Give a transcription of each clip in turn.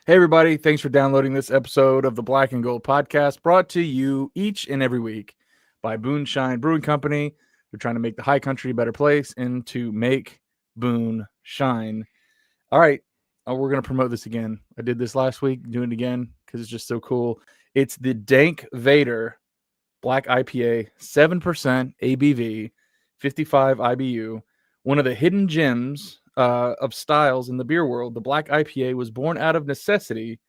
Hey, everybody. Thanks for downloading this episode of the Black and Gold podcast, brought to you each and every week by Boone Shine Brewing Company. They're trying to make the high country a better place and to make Boone shine. All right. We're going to promote this again. I did this last week, doing it again because it's just so cool. It's the Dank Vader Black IPA, 7% ABV, 55 IBU, one of the hidden gems of styles in the beer world. The Black IPA was born out of necessity,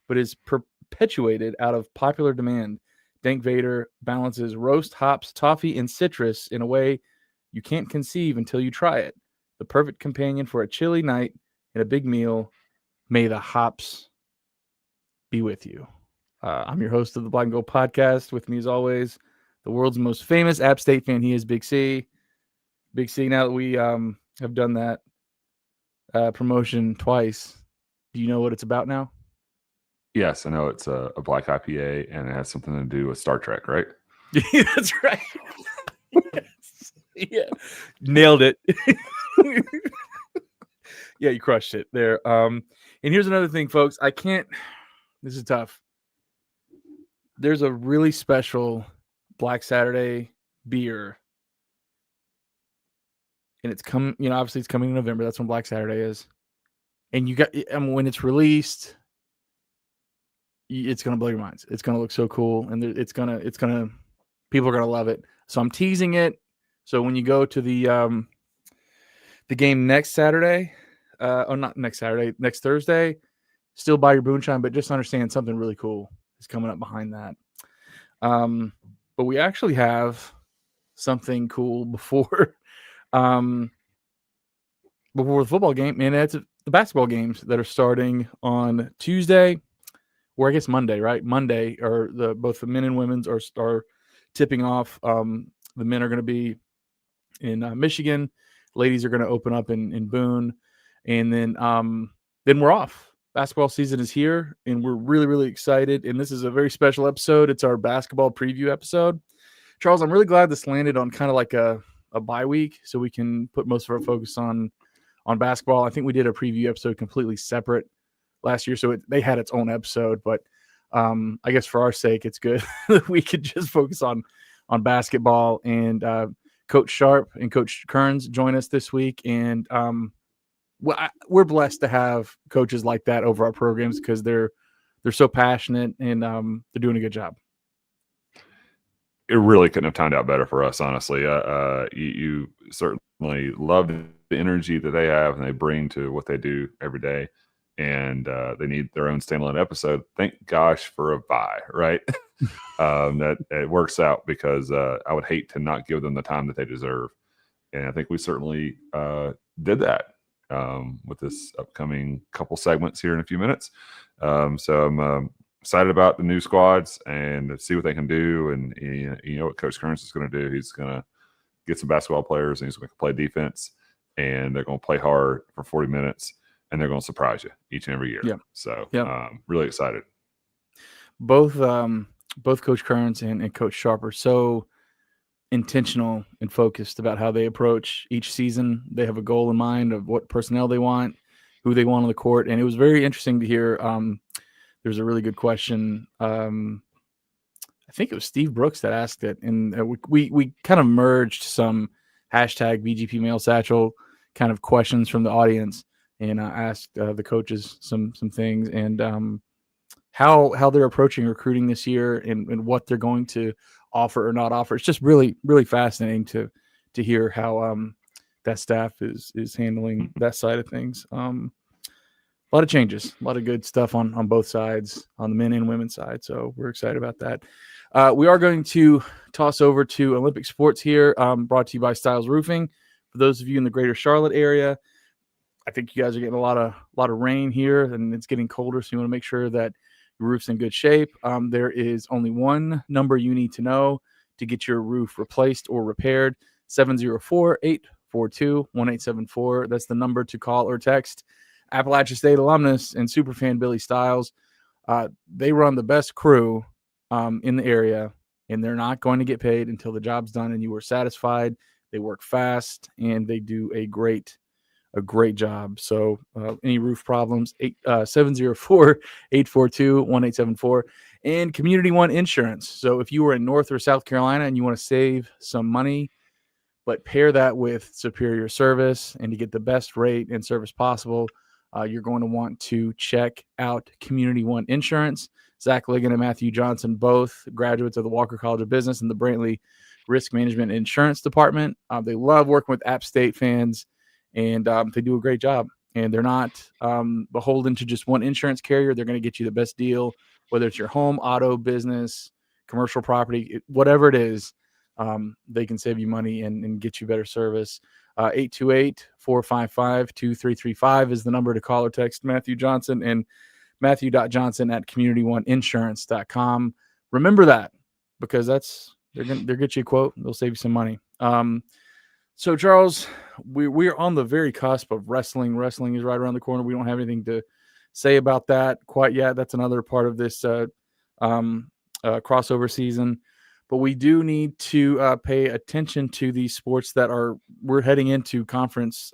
but is perpetuated out of popular demand. Dank Vader balances roast, hops, toffee, and citrus in a way you can't conceive until you try it. The perfect companion for a chilly night and a big meal. May the hops be with you. I'm your host of the Black and Gold podcast. With me, as always, the world's most famous App State fan. He is Big C. Big C, now that we have done that promotion twice, do you know what it's about now? Yes, I know it's a black IPA and it has something to do with Star Trek, right? That's right. Yes. Yeah. Nailed it. Yeah, you crushed it there. And here's another thing, folks. This is tough. There's a really special Black Saturday beer. And obviously it's coming in November. That's when Black Saturday is. And when it's released, it's going to blow your minds. It's going to look so cool. And people are going to love it. So I'm teasing it. So when you go to the game next Saturday, not next Saturday, next Thursday, still buy your Boonshine, but just understand something really cool is coming up behind that. But we actually have something cool before the football game, and it's the basketball games that are starting on Tuesday, or I guess Monday, right? Monday, or both the men and women's are tipping off. The men are going to be in Michigan. Ladies are going to open up in Boone, and then we're off. Basketball season is here, and we're really, really excited. And this is a very special episode. It's our basketball preview episode. Charles, I'm really glad this landed on kind of like a bye week, so we can put most of our focus on basketball. I think we did a preview episode completely separate last year, so they had its own episode. But I guess for our sake, it's good that we could just focus on basketball. And Coach Sharp and Coach Kearns join us this week, and we're blessed to have coaches like that over our programs because they're so passionate and they're doing a good job. It really couldn't have turned out better for us, honestly. You certainly love the energy that they have and they bring to what they do every day, and they need their own standalone episode. Thank gosh for a bye, right? That it works out, because I would hate to not give them the time that they deserve, and I think we certainly did that with this upcoming couple segments here in a few minutes. So I'm excited about the new squads and to see what they can do. And you know what Coach Kearns is going to do. He's going to get some basketball players, and he's going to play defense, and they're going to play hard for 40 minutes, and they're going to surprise you each and every year. Yeah. So really excited. Both Coach Kearns and Coach Sharp are so intentional and focused about how they approach each season. They have a goal in mind of what personnel they want, who they want on the court. And it was very interesting to hear. There's a really good question. I think it was Steve Brooks that asked it. And we kind of merged some hashtag BGP Mail Satchel kind of questions from the audience, and asked the coaches some things, and how they're approaching recruiting this year, and what they're going to offer or not offer. It's just really, really fascinating to hear how that staff is handling that side of things. A lot of changes, a lot of good stuff on both sides, on the men and women's side. So we're excited about that. We are going to toss over to Olympic Sports here, brought to you by Styles Roofing. For those of you in the greater Charlotte area, I think you guys are getting a lot of rain here, and it's getting colder, so you want to make sure that your roof's in good shape. There is only one number you need to know to get your roof replaced or repaired: 704-842-1874. That's the number to call or text. Appalachia State alumnus and superfan Billy Styles, they run the best crew in the area, and they're not going to get paid until the job's done and you are satisfied. They work fast, and they do a great a great job. So any roof problems, 704-842-1874. And Community One Insurance. So if you are in North or South Carolina and you want to save some money, but pair that with superior service and to get the best rate and service possible, you're going to want to check out Community One Insurance. Zach Ligon and Matthew Johnson, both graduates of the Walker College of Business and the Brantley Risk Management Insurance Department. They love working with App State fans, and they do a great job. And they're not beholden to just one insurance carrier. They're going to get you the best deal, whether it's your home, auto, business, commercial property, whatever it is. They can save you money and get you better service. 828-455-2335 is the number to call or text Matthew Johnson, and Matthew.Johnson@community1insurance.com. Remember that, because they'll get you a quote. They'll save you some money. So Charles, we're on the very cusp of wrestling. Wrestling is right around the corner. We don't have anything to say about that quite yet. That's another part of this crossover season. But we do need to pay attention to these sports that we're heading into conference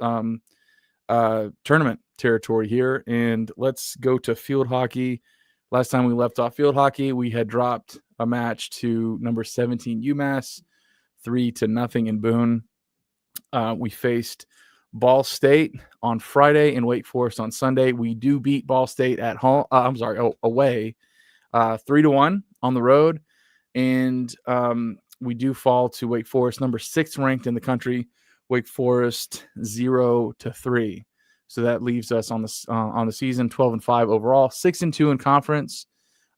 tournament territory here. And let's go to field hockey. Last time we left off field hockey, we had dropped a match to number 17 UMass, 3-0 in Boone. We faced Ball State on Friday and Wake Forest on Sunday. We do beat Ball State at home. Away, 3-1 on the road. And we do fall to Wake Forest, number 6 ranked in the country. Wake Forest 0-3. So that leaves us on the season 12-5 overall, 6-2 in conference.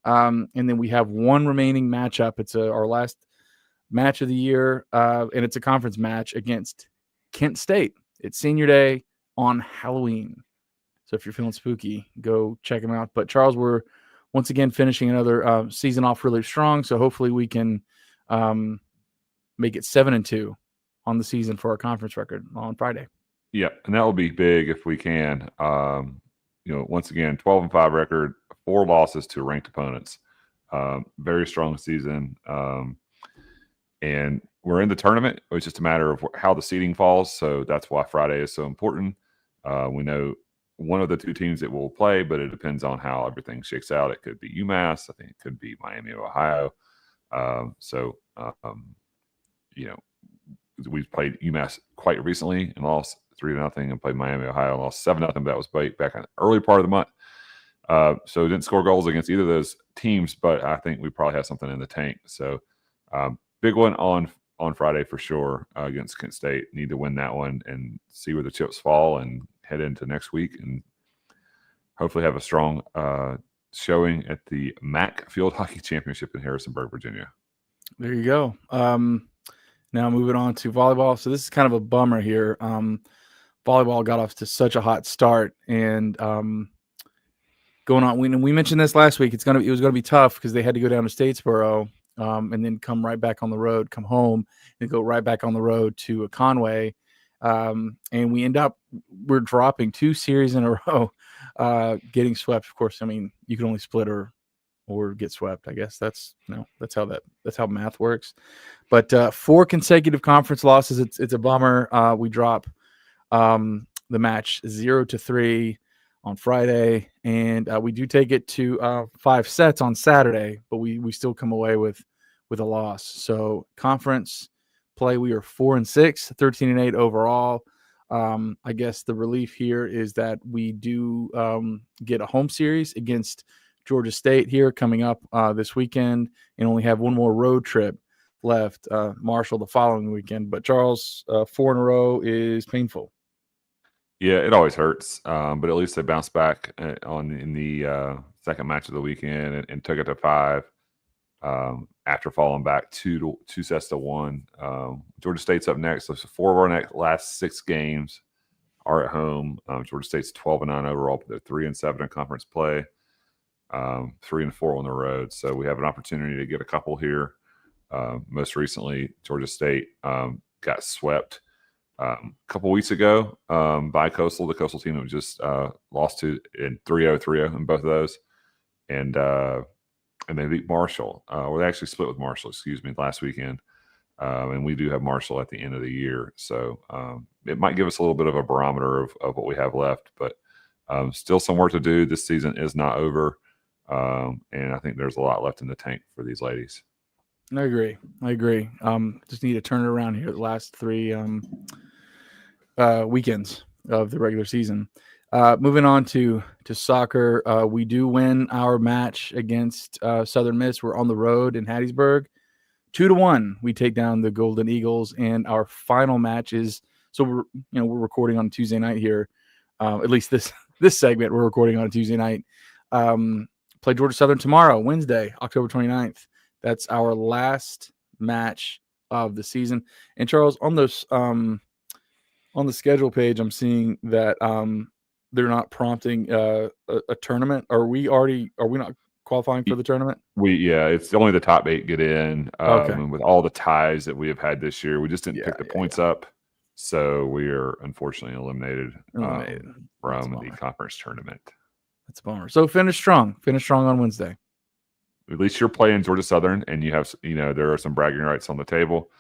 And then we have one remaining matchup. It's our last match of the year, and it's a conference match against Kent State. It's senior day on Halloween. So if you're feeling spooky, go check them out. But Charles, we're once again finishing another season off really strong. So hopefully we can make it 7-2 on the season for our conference record on Friday. Yeah, and that will be big if we can. Once again, 12-5 record, 4 losses to ranked opponents. Very strong season. And we're in the tournament. It's just a matter of how the seeding falls. So that's why Friday is so important. We know one of the 2 teams that will play, but it depends on how everything shakes out. It could be UMass. I think it could be Miami of Ohio. We've played UMass quite recently and lost 3-0, and played Miami of Ohio and lost 7-0. But that was back in the early part of the month. So didn't score goals against either of those teams, but I think we probably have something in the tank. So big one on Friday for sure against Kent State. Need to win that one and see where the chips fall and head into next week and hopefully have a strong showing at the MAC Field Hockey Championship in Harrisonburg, Virginia. There you go. Now moving on to volleyball. So this is kind of a bummer here. Volleyball got off to such a hot start, and going on. We mentioned this last week. It was gonna be tough because they had to go down to Statesboro and then come right back on the road, come home, and go right back on the road to Conway. And we're dropping 2 series in a row, getting swept. Of course, I mean, you can only split or get swept. I guess that's how math works. But 4 consecutive conference losses. It's a bummer. We drop the match 0-3 on Friday, and we do take it to 5 sets on Saturday, but we still come away with a loss. So conference play, we are 4-6, 13-8 overall. I guess the relief here is that we do get a home series against Georgia State here coming up this weekend, and only have one more road trip left, Marshall the following weekend. But Charles, 4 in a row is painful. Yeah, it always hurts, but at least they bounced back in the second match of the weekend and took it to 5 after falling back 2 sets to 1. Georgia State's up next. So 4 of our last 6 games are at home. Georgia State's 12-9 overall, but they're 3-7 in conference play, 3-4 on the road. So we have an opportunity to get a couple here. Most recently, Georgia State got swept a couple weeks ago by Coastal, the Coastal team that was just lost to in 3-0 in both of those. And they beat Marshall, or they actually split with Marshall, last weekend. And we do have Marshall at the end of the year. So it might give us a little bit of a barometer of what we have left, but still some work to do. This season is not over. And I think there's a lot left in the tank for these ladies. I agree. Just need to turn it around here the last 3 weekends of the regular season. Moving on to soccer, we do win our match against Southern Miss. We're on the road in Hattiesburg, 2-1. We take down the Golden Eagles, and our final match is we're recording on Tuesday night here. At least this segment we're recording on a Tuesday night. Play Georgia Southern tomorrow, Wednesday, October 29th. That's our last match of the season. And Charles, on those on the schedule page, I'm seeing that they're not prompting a tournament. Are we not qualifying for the tournament? It's only the top 8 get in. Okay. And with all the ties that we have had this year, we just didn't pick the points up. So we are unfortunately eliminated from the conference tournament. That's a bummer. So finish strong on Wednesday. At least you're playing Georgia Southern, and you have, there are some bragging rights on the table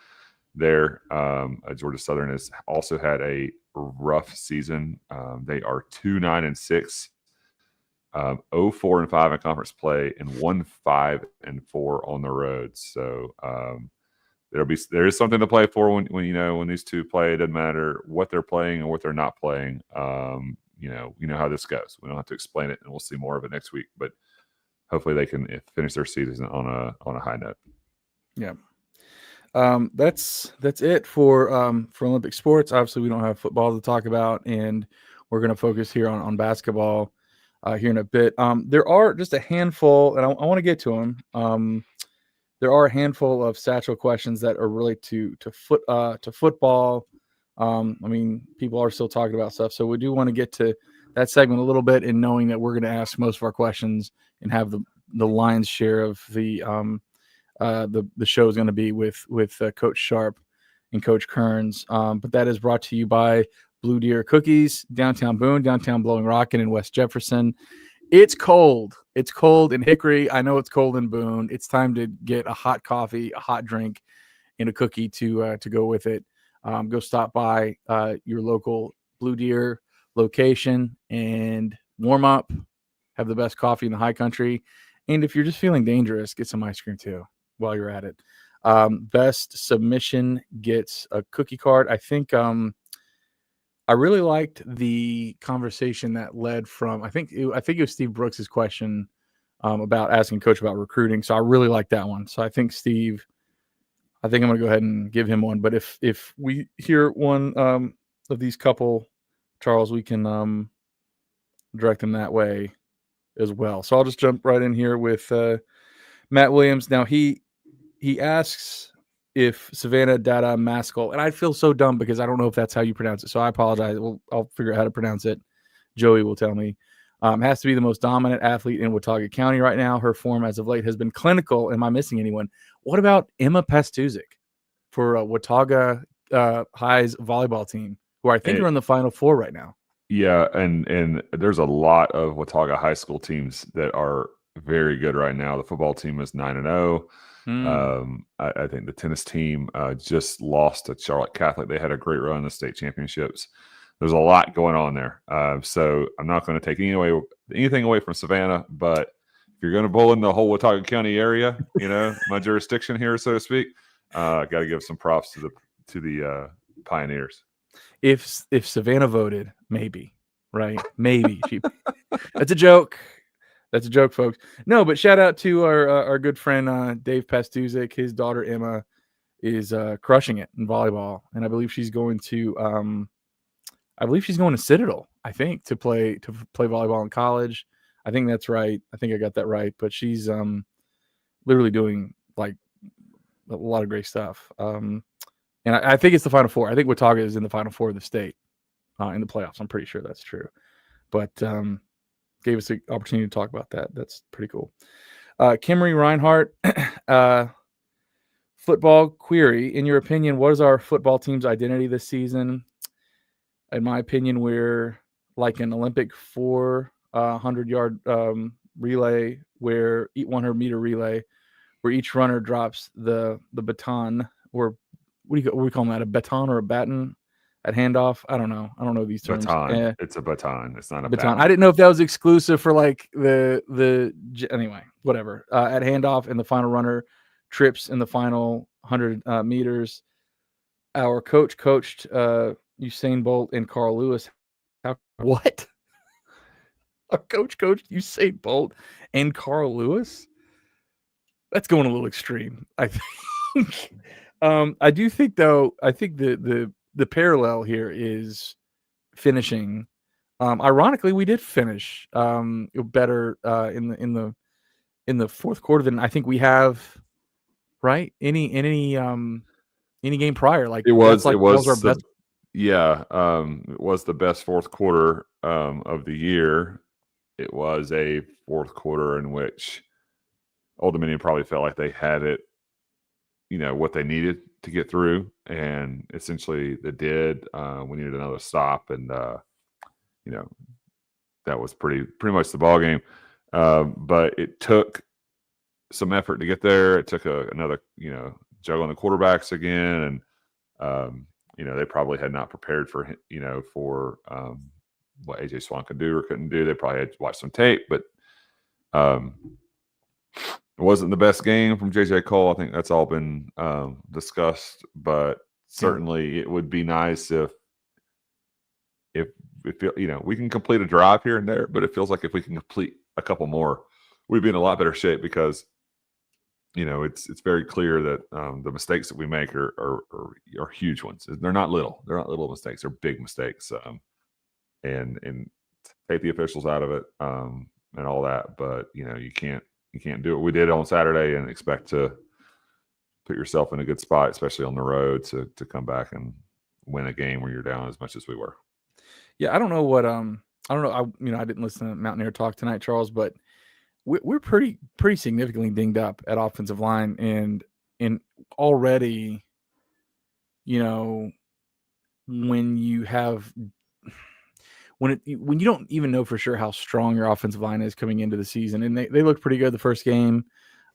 there. Georgia Southern has also had a rough season. They are 2-9-6, 0-4-5 in conference play, and 1-5-4 on the road. So there is something to play for when these two play. It doesn't matter what they're playing or what they're not playing. You know how this goes. We don't have to explain it, and we'll see more of it next week. But hopefully they can finish their season on a high note. Yeah. That's it for Olympic sports. Obviously, we don't have football to talk about, and we're going to focus here on basketball here in a bit. There are just a handful, and I want to get to them. There are a handful of Satchel questions that are related to football. People are still talking about stuff, so we do want to get to that segment a little bit, and knowing that we're going to ask most of our questions and have the lion's share of the show is going to be with Coach Sharp and Coach Kearns. But that is brought to you by Blue Deer Cookies, downtown Boone, downtown Blowing Rocket in West Jefferson. It's cold. It's cold in Hickory. I know it's cold in Boone. It's time to get a hot coffee, a hot drink, and a cookie to go with it. Go stop by your local Blue Deer location and warm up, have the best coffee in the high country. And if you're just feeling dangerous, get some ice cream too while you're at it. Best submission gets a cookie card. I think I really liked the conversation that led from, I think it was Steve Brooks's question about asking Coach about recruiting. So I really like that one. So I think I'm going to go ahead and give him one. But if we hear one of these couple, Charles, we can direct them that way as well. So I'll just jump right in here with Matt Williams. Now he asks if Savannah Dada Maskell, and I feel so dumb because I don't know if that's how you pronounce it. So I apologize. I'll figure out how to pronounce it. Joey will tell me. Has to be the most dominant athlete in Watauga County right now. Her form as of late has been clinical. Am I missing anyone? What about Emma Pastuzik for Watauga High's volleyball team, who I think are in the Final Four right now? Yeah, and there's a lot of Watauga high school teams that are very good right now. The football team is 9-0. I think the tennis team just lost to Charlotte Catholic. They had a great run in the state championships. There's a lot going on there. So I'm not going to take anything away from Savannah, but if you're going to bull in the whole Watauga County area, my jurisdiction here, so to speak, got to give some props to the Pioneers. If Savannah voted, maybe, right? Maybe. That's a joke. That's a joke, folks. No, but shout out to our good friend Dave Pastuzik. His daughter Emma is crushing it in volleyball, and I believe she's going to Citadel. I think to play volleyball in college. I think that's right. I think I got that right. But she's literally doing like a lot of great stuff. And I think it's the Final Four. I think Watauga is in the Final Four of the state in the playoffs. I'm pretty sure that's true. But gave us the opportunity to talk about that. That's pretty cool. Kimry Reinhardt, football query. In your opinion, what is our football team's identity this season? In my opinion, we're like an Olympic 400-yard relay, where 100-meter relay, where each runner drops the baton. We're what do we call that? A baton or a baton at handoff? I don't know. I don't know these terms. Baton. It's a baton. It's not a Baton. baton. I didn't know if that was exclusive for like anyway, whatever. At handoff, and the final runner trips in the final 100 meters. Our coach coached Usain Bolt and Carl Lewis. What? Our coach coached Usain Bolt and Carl Lewis? That's going a little extreme, I think. I do think, though, I think the parallel here is finishing. Ironically, we did finish better in the fourth quarter than I think we have, right? Any game prior. Like It was that was our best. It was the best fourth quarter of the year. It was a fourth quarter in which Old Dominion probably felt like they had it, what they needed to get through, and essentially they did. We needed another stop, and that was pretty much the ball game. But it took some effort to get there. It took another, juggling the quarterbacks again, and they probably had not prepared for what AJ Swann could do or couldn't do. They probably had watched some tape, but it wasn't the best game from JJ Cole. I think that's all been discussed, but certainly it would be nice if we can complete a drive here and there, but it feels like if we can complete a couple more, we'd be in a lot better shape, because it's very clear that the mistakes that we make are huge ones. They're not little. They're not little mistakes. They're big mistakes. And take the officials out of it and all that. But you can't do what we did on Saturday and expect to put yourself in a good spot, especially on the road, to come back and win a game where you're down as much as we were. Yeah, I don't know what I don't know. I didn't listen to Mountaineer Talk tonight, Charles, but we're pretty significantly dinged up at offensive line, and already, when you have when you don't even know for sure how strong your offensive line is coming into the season, and they looked pretty good the first game,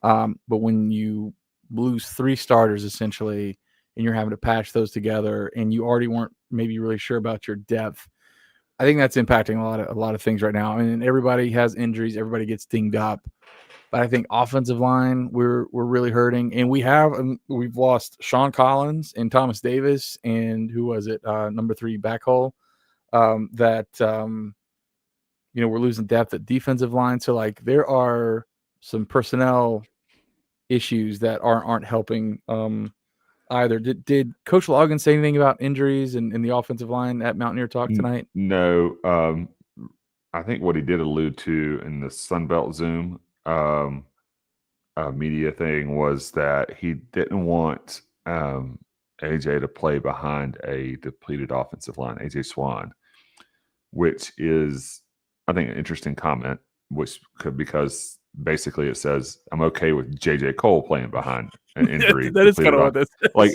but when you lose 3 starters essentially, and you're having to patch those together, and you already weren't maybe really sure about your depth, I think that's impacting a lot of things right now. I mean, everybody has injuries, everybody gets dinged up, but I think offensive line we're really hurting, and we've lost Sean Collins and Thomas Davis, and who was it? Number 3 backhole. We're losing depth at defensive line, so like there are some personnel issues that aren't helping either. Did Coach Logan say anything about injuries in the offensive line at Mountaineer Talk tonight? No. I think what he did allude to in the Sunbelt Zoom media thing was that he didn't want AJ to play behind a depleted offensive line, AJ Swann, which is, I think, an interesting comment, because basically it says I'm okay with JJ Cole playing behind an injury. That is kind of what this is. Like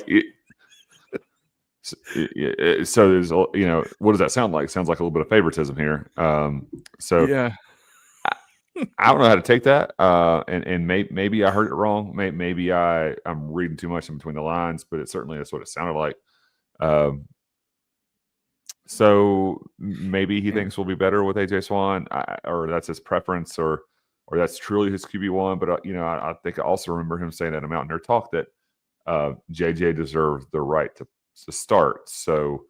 so there's, what does that sound like? Sounds like a little bit of favoritism here. Yeah, I don't know how to take that. And maybe I heard it wrong. Maybe I'm reading too much in between the lines, but that's what it sounded like. So maybe he thinks we'll be better with AJ Swann, or that's his preference, or that's truly his QB1. But I think I also remember him saying that in Mountaineer Talk that JJ deserves the right to start. So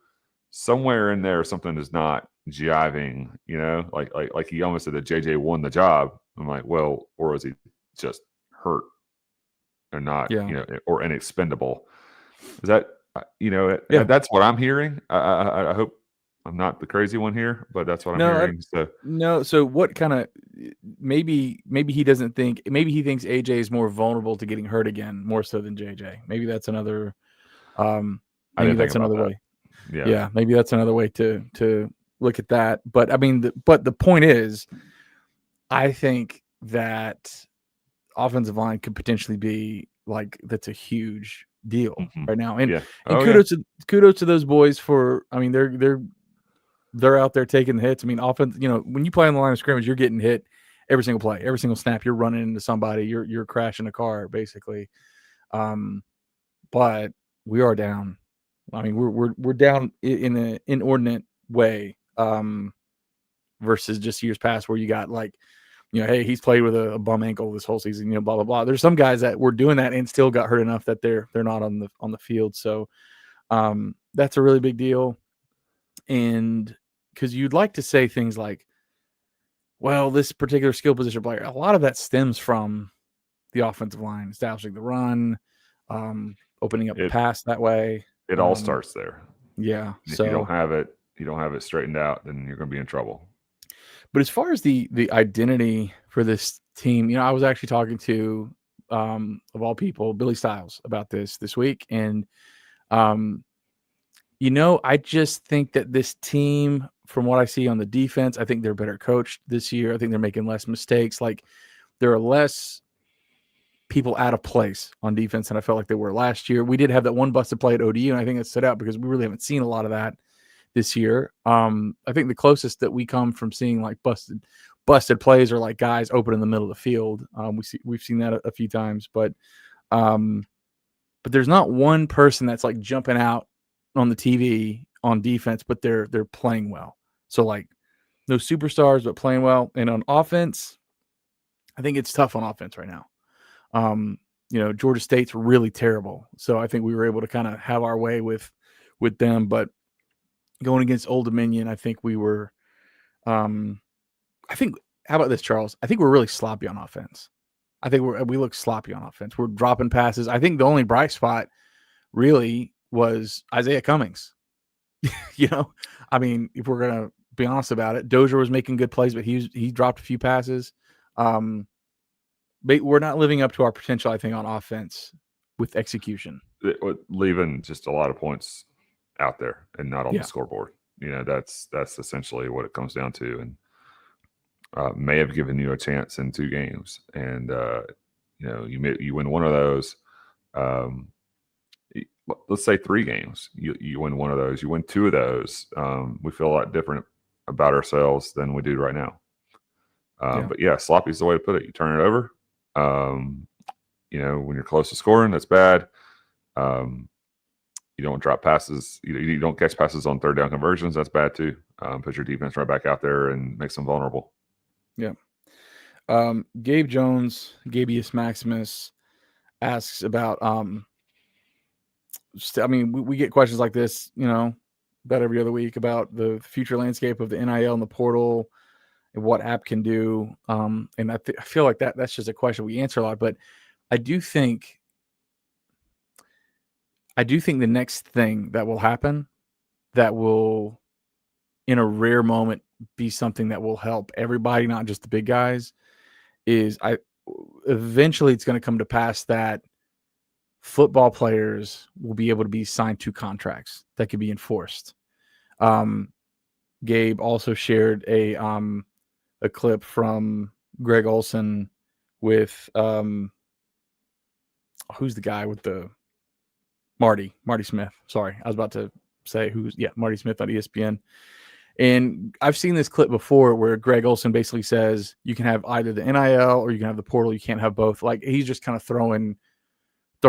somewhere in there, something is not jiving. Like he almost said that JJ won the job. I'm like, well, or is he just hurt or not? Yeah. Or inexpendable? Is that that's what I'm hearing. I hope I'm not the crazy one here, but that's what I'm hearing. So what kind of maybe he doesn't think, maybe he thinks AJ is more vulnerable to getting hurt again, more so than JJ. Maybe that's another maybe that's another way. Yeah, maybe that's another way to look at that. But I mean, the point is, I think that offensive line could potentially be like, that's a huge deal right now. And kudos to those boys for, I mean, they're out there taking the hits. I mean, offense, when you play on the line of scrimmage, you're getting hit every single play, every single snap. You're running into somebody, you're crashing a car basically. But we are down. I mean, we're down in an inordinate way, versus just years past where you got like, hey, he's played with a bum ankle this whole season, blah blah blah. There's some guys that were doing that and still got hurt enough that they're not on the field. So that's a really big deal. And because you'd like to say things like, well, this particular skill position player, a lot of that stems from the offensive line, establishing the run, opening up the pass that way. It all starts there. Yeah. If you don't have it straightened out, then you're going to be in trouble. But as far as the identity for this team, I was actually talking to, of all people, Billy Stiles about this week. And, I just think that this team, from what I see on the defense, I think they're better coached this year. I think they're making less mistakes. Like, there are less people out of place on defense than I felt like they were last year. We did have that one busted play at ODU, and I think it stood out because we really haven't seen a lot of that this year. I think the closest that we come from seeing like busted plays are like guys open in the middle of the field. We've seen that a few times, but there's not one person that's like jumping out on the TV on defense, but they're playing well. So like no superstars, but playing well. And on offense, I think it's tough on offense right now. Georgia State's really terrible. So I think we were able to kind of have our way with them, but going against Old Dominion, I think we were, how about this, Charles? I think we're really sloppy on offense. I think we look sloppy on offense. We're dropping passes. I think the only bright spot really was Isaiah Cummings. I mean, if we're going to be honest about it, Dozier was making good plays, but he dropped a few passes. But we're not living up to our potential, I think, on offense with execution. Leaving just a lot of points out there and not on the scoreboard. That's essentially what it comes down to. And may have given you a chance in 2 games, and you win one of those. Let's say 3 games, you win one of those, you win 2 of those. We feel a lot different about ourselves than we do right now. But yeah, sloppy is the way to put it. You turn it over. When you're close to scoring, that's bad. You don't drop passes. You don't catch passes on 3rd down conversions. That's bad too. Put your defense right back out there and makes them vulnerable. Yeah. Gabe Jones, Gabius Maximus asks about, we get questions like this, about every other week about the future landscape of the NIL and the portal and what app can do. And I feel like that's just a question we answer a lot, but I do think the next thing that will happen that will, in a rare moment, be something that will help everybody, not just the big guys, is eventually it's going to come to pass that football players will be able to be signed to contracts that could be enforced. Gabe also shared a clip from Greg Olson with who's the guy with the Marty Smith. Sorry, I was about to say Marty Smith on ESPN. And I've seen this clip before where Greg Olson basically says you can have either the NIL or you can have the portal. You can't have both. Like, he's just kind of throwing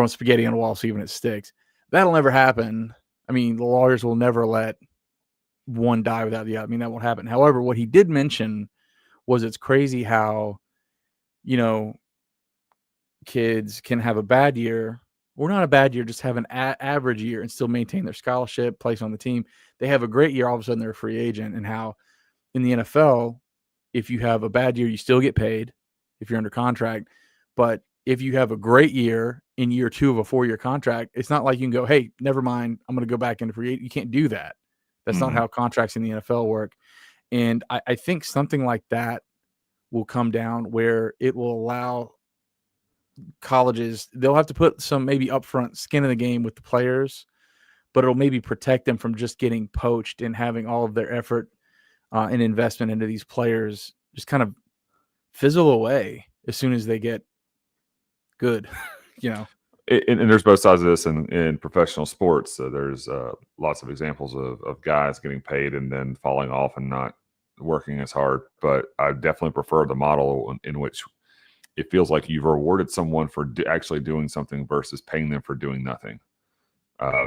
spaghetti on a wall, see when it sticks. That'll never happen. I mean, the lawyers will never let one die without the other. I mean, that won't happen. However, what he did mention was it's crazy how, kids can have a bad year, or not a bad year, just have an average year and still maintain their scholarship, place on the team. They have a great year, all of a sudden they're a free agent. And how in the NFL, if you have a bad year, you still get paid if you're under contract. But if you have a great year in year 2 of a 4-year contract, it's not like you can go, hey, never mind, I'm going to go back into free agent. You can't do that. That's not how contracts in the NFL work. And I think something like that will come down where it will allow colleges, they'll have to put some maybe upfront skin in the game with the players, but it'll maybe protect them from just getting poached and having all of their effort and investment into these players just kind of fizzle away as soon as they get good, And there's both sides of this in professional sports. So there's lots of examples of guys getting paid and then falling off and not working as hard. But I definitely prefer the model in which it feels like you've rewarded someone for actually doing something versus paying them for doing nothing.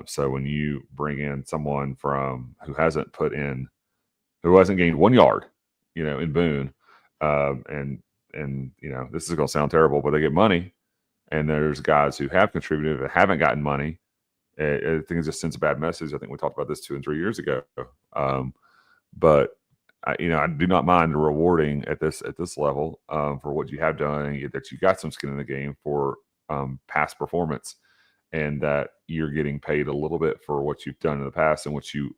So when you bring in someone who hasn't gained 1 yard, in Boone, and this is going to sound terrible, but they get money, and there's guys who have contributed that haven't gotten money. I think it just sends a bad message. I think we talked about this 2 and 3 years ago. But I do not mind rewarding at this level for what you have done, that you got some skin in the game for past performance, and that you're getting paid a little bit for what you've done in the past and what you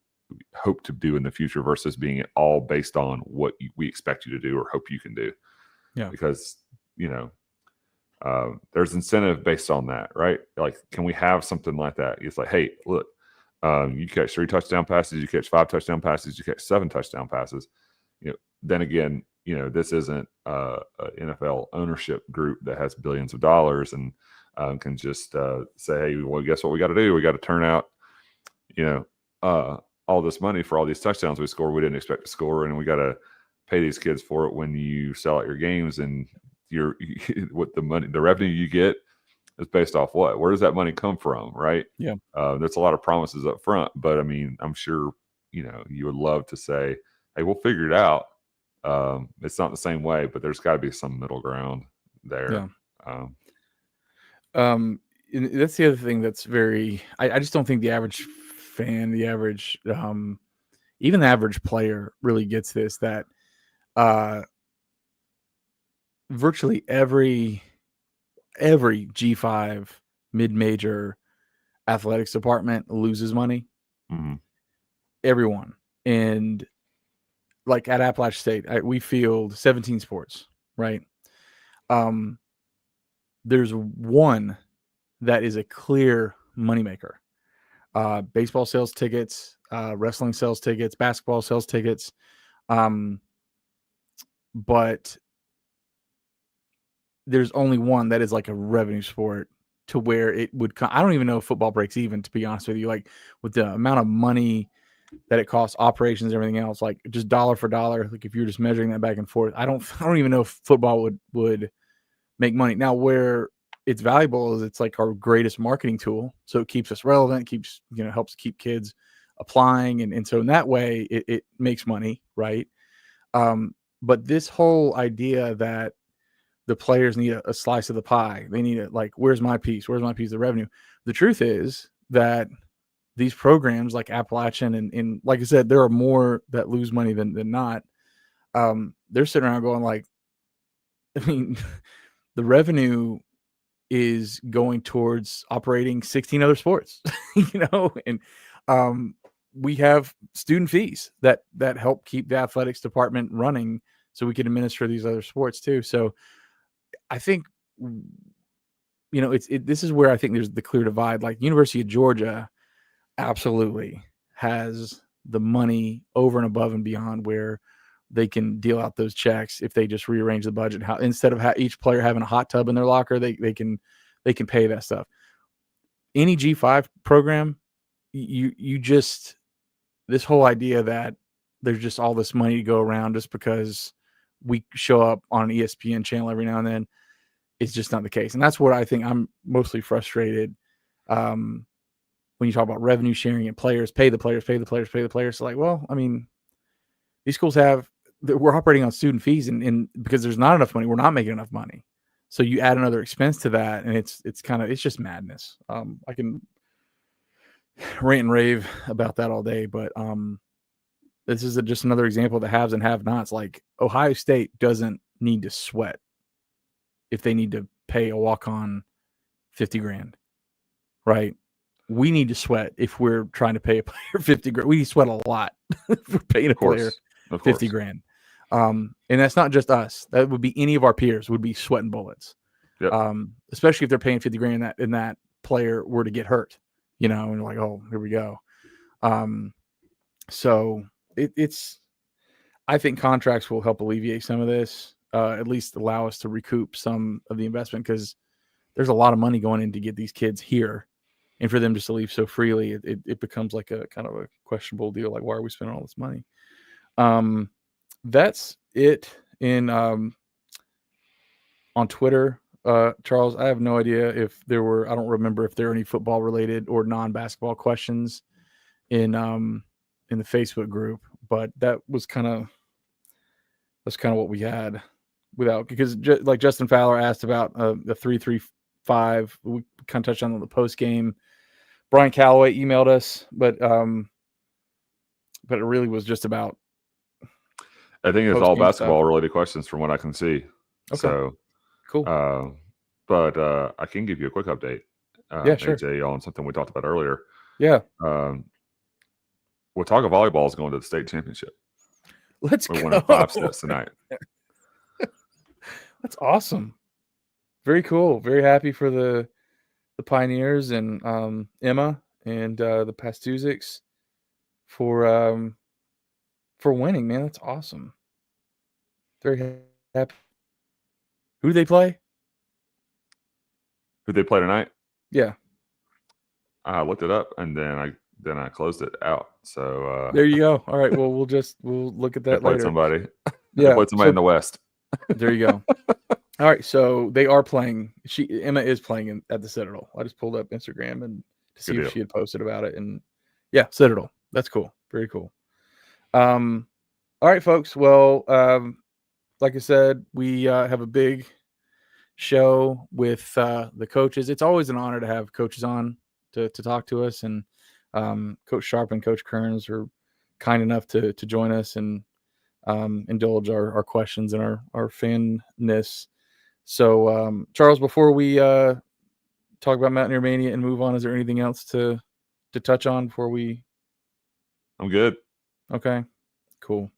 hope to do in the future, versus being all based on what we expect you to do or hope you can do. Yeah. Because there's incentive based on that, right? Like, can we have something like that? It's like, hey, look, you catch 3 touchdown passes, you catch 5 touchdown passes, you catch 7 touchdown passes. Then again, this isn't an NFL ownership group that has billions of dollars and can just say, hey, well, guess what we got to do? We got to turn out, all this money for all these touchdowns we scored. We didn't expect to score, and we got to pay these kids for it when you sell out your games, and what the revenue you get is based off what? Where does that money come from, right? Yeah. There's a lot of promises up front, but I mean, I'm sure you would love to say, hey, we'll figure it out. It's not the same way, but there's got to be some middle ground there. Yeah. That's the other thing that's very. I just don't think the average fan, the average, even the average player, really gets this. That virtually every G5 mid-major athletics department loses money. Mm-hmm. Everyone. And like at Appalachian State, we field 17 sports, right? There's one that is a clear moneymaker. Baseball sells tickets, wrestling sells tickets, basketball sells tickets. But there's only one that is like a revenue sport, to where it would I don't even know if football breaks even, to be honest with you. Like, with the amount of money that it costs, operations, everything else, like just dollar for dollar, like if you're just measuring that back and forth, I don't even know if football would make money. Now, where it's valuable is it's like our greatest marketing tool. So it keeps us relevant, keeps, helps keep kids applying. And so in that way, it makes money, right? But this whole idea that the players need a slice of the pie, they need like, where's my piece? Where's my piece of revenue? The truth is that these programs like Appalachian and like I said, there are more that lose money than not. They're sitting around going like, I mean, the revenue is going towards operating 16 other sports, and we have student fees that help keep the athletics department running so we can administer these other sports too. So I think, this is where I think there's the clear divide. Like, University of Georgia absolutely has the money over and above and beyond where they can deal out those checks if they just rearrange the budget. How, instead of each player having a hot tub in their locker, they can pay that stuff. Any G5 program, you just, this whole idea that there's just all this money to go around just because we show up on an ESPN channel every now and then, it's just not the case. And that's what I think I'm mostly frustrated when you talk about revenue sharing and players, pay the players. So like, well, I mean, these schools we're operating on student fees, and because there's not enough money, we're not making enough money. So you add another expense to that, and it's just madness. I can rant and rave about that all day, but this is just another example of the haves and have-nots. Like, Ohio State doesn't need to sweat if they need to pay a walk-on $50,000, right? We need to sweat if we're trying to pay a player $50,000. We sweat a lot for paying a player $50,000. And that's not just us. That would be any of our peers would be sweating bullets. Yep. Especially if they're paying $50,000 and that player were to get hurt, and you're like, oh, here we go. So it's, I think contracts will help alleviate some of this, at least allow us to recoup some of the investment, because there's a lot of money going in to get these kids here. And for them just to leave so freely, it becomes like a kind of a questionable deal. Like, why are we spending all this money? That's it. On Twitter, Charles, I have no idea if there were. I don't remember if there were any football related or non-basketball questions in the Facebook group, but that's kind of what we had. Without, because like Justin Fowler asked about the 3-3-5. We kind of touched on the post game. Brian Calloway emailed us, but it really was just about. I think it's all post-game basketball stuff. related questions from what I can see. Okay. So Cool. but I can give you a quick update. Yeah, sure. AJ, on something we talked about earlier. Yeah. Watauga volleyball is going to the state championship. Let's We're go. winning 5 sets tonight. That's awesome. Very cool. Very happy for the Pioneers and Emma and the Pastuzics for winning, man. That's awesome. Very happy. Who do they play? Who they play tonight? Yeah. I looked it up and then I closed it out. So there you go. All right. Well, we'll look at that played later. Somebody. Yeah. They played somebody in the West. There you go. All right. So they are playing. Emma is playing at the Citadel. I just pulled up Instagram and to see if she had posted about it. And yeah, Citadel. That's cool. Very cool. All right, folks. Well, like I said, we have a big show with the coaches. It's always an honor to have coaches on to talk to us, and Coach Sharp and Coach Kearns are kind enough to join us and indulge our questions and our fanness. So, Charles, before we talk about Mountaineer Mania and move on, is there anything else to touch on before we? I'm good. Okay, cool.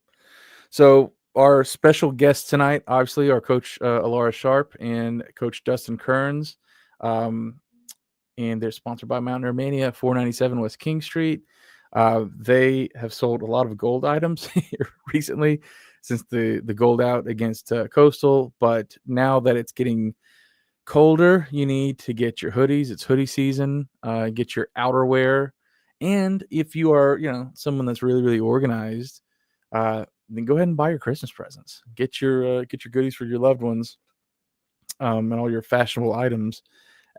So our special guests tonight, obviously, are Coach Alara Sharp and Coach Dustin Kearns. And they're sponsored by Mountaineer Mania, 497 West King Street. They have sold a lot of gold items here recently since the gold out against Coastal. But now that it's getting colder, you need to get your hoodies. It's hoodie season. Get your outerwear. And if you are, someone that's really, really organized, then go ahead and buy your Christmas presents. Get your goodies for your loved ones, and all your fashionable items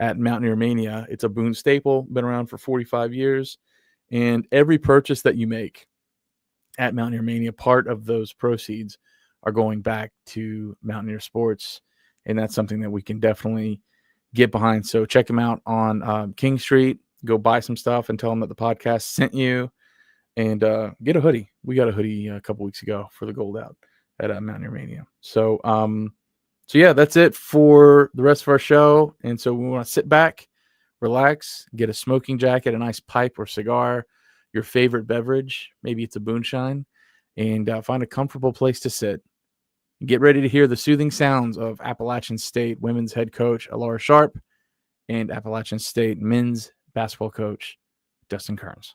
at Mountaineer Mania. It's a Boone staple, been around for 45 years. And every purchase that you make at Mountaineer Mania, part of those proceeds are going back to Mountaineer Sports. And that's something that we can definitely get behind. So check them out on King Street. Go buy some stuff and tell them that the podcast sent you. And get a hoodie. We got a hoodie a couple weeks ago for the gold out at Mountaineer Mania. So, yeah, that's it for the rest of our show. And so we want to sit back, relax, get a smoking jacket, a nice pipe or cigar, your favorite beverage. Maybe it's a Boonshine, and find a comfortable place to sit. Get ready to hear the soothing sounds of Appalachian State women's head coach Alara Sharp and Appalachian State men's basketball coach Dustin Kearns.